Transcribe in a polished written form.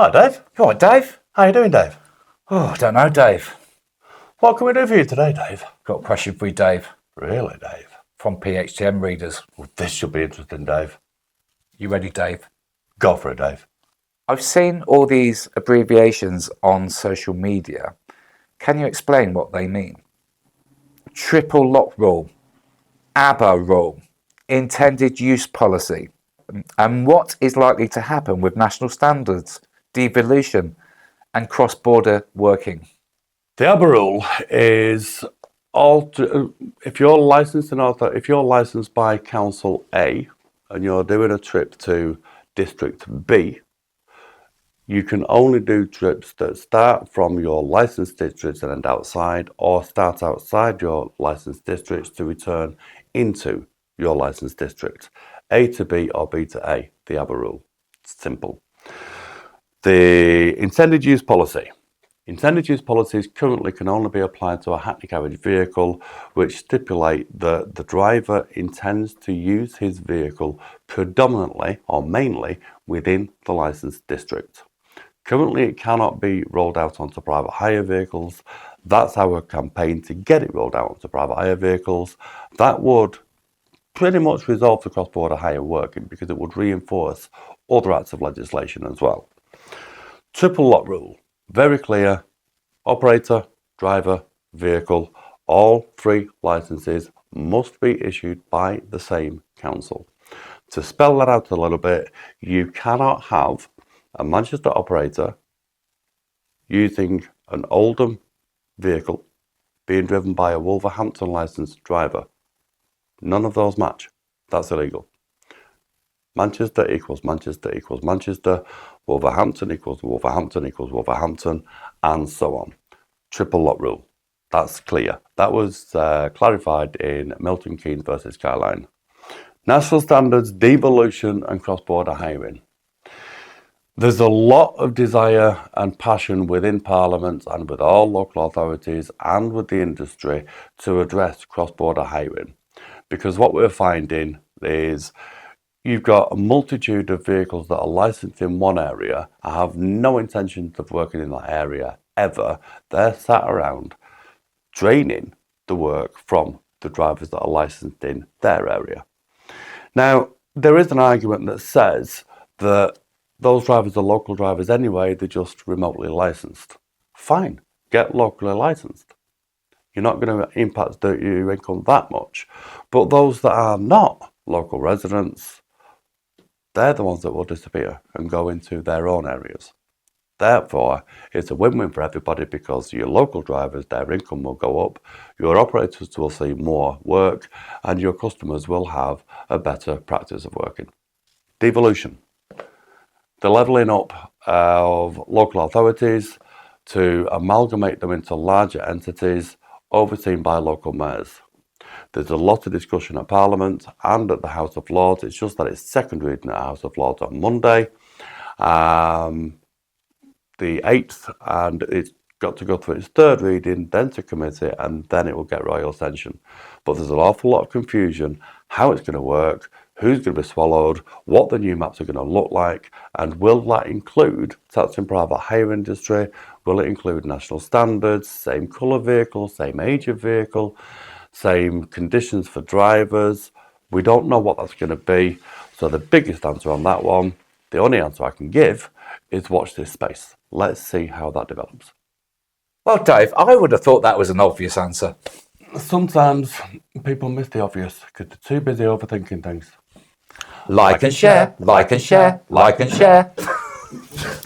Hi, Dave. You all right, Dave? How you doing, Dave? Oh, I don't know, Dave. What can we do for you today, Dave? Got a question for you, Dave, Really, Dave? from PHTM readers. Well, this should be interesting, Dave. You ready, Dave? Go for it, Dave. I've seen all these abbreviations on social media. Can you explain what they mean? Triple lock rule, ABBA rule, intended use policy, and what is likely to happen with national standards, devolution, and cross-border working? The ABBA rule is if you're licensed by Council A and you're doing a trip to District B, you can only do trips that start from your licensed districts and end outside, or start outside your licensed districts to return into your licensed district. A to B or B to A, the ABBA rule. It's simple. The intended use policy. Intended use policies currently can only be applied to a Hackney carriage vehicle which stipulate that the driver intends to use his vehicle predominantly or mainly within the licensed district. Currently, it cannot be rolled out onto private hire vehicles. That's our campaign to get it rolled out onto private hire vehicles. That would pretty much resolve the cross-border hire working because it would reinforce other acts of legislation as well. Triple lock rule, very clear. Operator, driver, vehicle, all three licenses must be issued by the same council. To spell that out a little bit, you cannot have a Manchester operator using an Oldham vehicle being driven by a Wolverhampton licensed driver. None of those match. That's illegal. Manchester equals Manchester equals Manchester. Wolverhampton equals Wolverhampton equals Wolverhampton, and so on. Triple lock rule. That's clear. That was clarified in Milton Keynes versus Skyline. National standards, devolution, and cross-border hiring. There's a lot of desire and passion within Parliament and with all local authorities and with the industry to address cross-border hiring. Because what we're finding is you've got a multitude of vehicles that are licensed in one area and have no intentions of working in that area ever. They're sat around draining the work from the drivers that are licensed in their area. Now, there is an argument that says that those drivers are local drivers anyway, they're just remotely licensed. Fine, get locally licensed. You're not going to impact your income that much. But those that are not local residents, they're the ones that will disappear and go into their own areas. Therefore, it's a win-win for everybody because your local drivers, their income will go up, your operators will see more work, and your customers will have a better practice of working. Devolution. The levelling up of local authorities to amalgamate them into larger entities overseen by local mayors. There's a lot of discussion at Parliament and at the House of Lords. It's just that it's second reading at the House of Lords on Monday, the 8th, and it's got to go through its third reading, then to committee, and then it will get royal sanction. But there's an awful lot of confusion, how it's going to work, who's going to be swallowed, what the new maps are going to look like, and will that include taxing private hire industry? Will it include national standards, same colour vehicle, same age of vehicle, same conditions for drivers? We don't know what that's going to be. So the biggest answer on that one, the only answer I can give, is watch this space. Let's see how that develops. Well, Dave, I would have thought that was an obvious answer. Sometimes people miss the obvious because they're too busy overthinking things. Like and share, like and share, like and share.